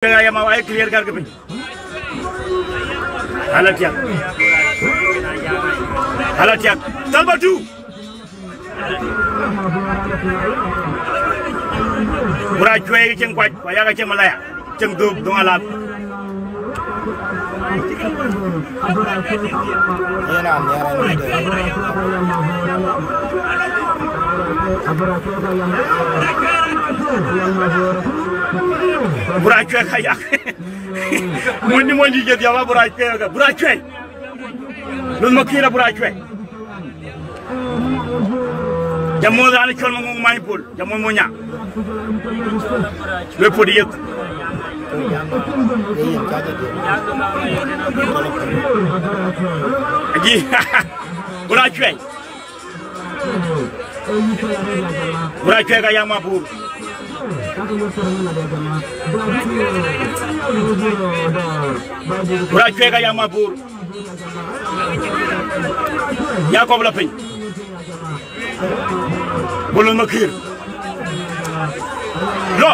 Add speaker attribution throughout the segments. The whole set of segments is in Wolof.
Speaker 1: Ya mau ayo clear कर के भाई हालत ya चल बटू बुरा cuy ceng kuat payah ke ceng malaya ceng dub dong alat burak cuy kayak mundi jadi apa burak cuy lu mau kira burak cuy jamu dah col mengung main pul jamu monya lepo dia lagi burak cuy kayak mabur burak cuy kayak mabur ya kau belapin belum makir lo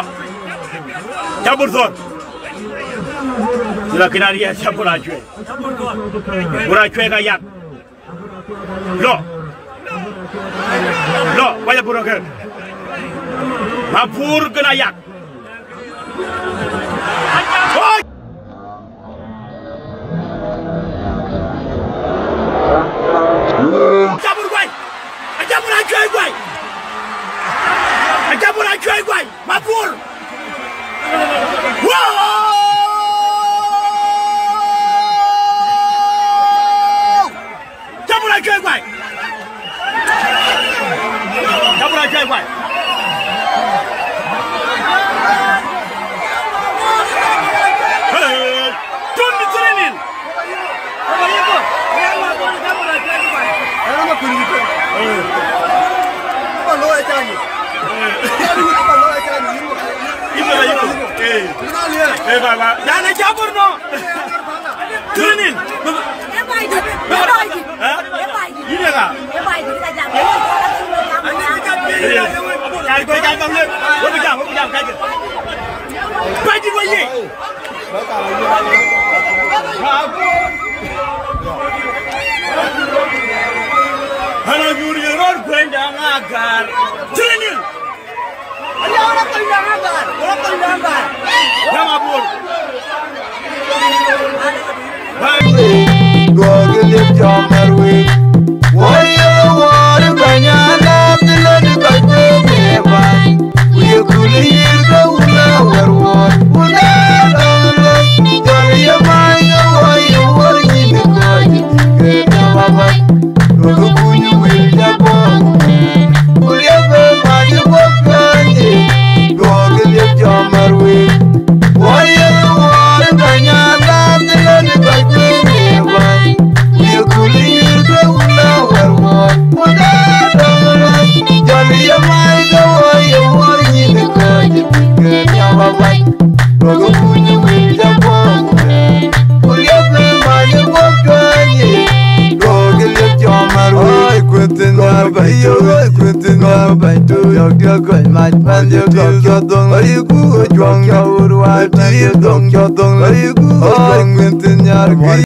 Speaker 1: cabur zon sudah kena dia cabur burak cuy kayak lo banyak buruk mabur kena yak cabur cuy mabur cabur cuy jangan cabur no turunin ini enggak pagi gue ye halo juri road pendang agar turunin ada orang pendang agar Jamabur.
Speaker 2: Go get your marry. Why you want to bring your love to the country? We could hear the word. Would that only tell your mind why you were in the garden? Get your mind. Look who you will have on. Will you ever find your work? Go get your marry. Why you want to bring your love to the country? You could hear the word. Would that only tell your mind why you were in the garden? Get your mind. Look who you will have on. Will you ever find your work? Go get your marry. Quentin, you're good, my friend. You're good. Are you good? You're good. Are you good?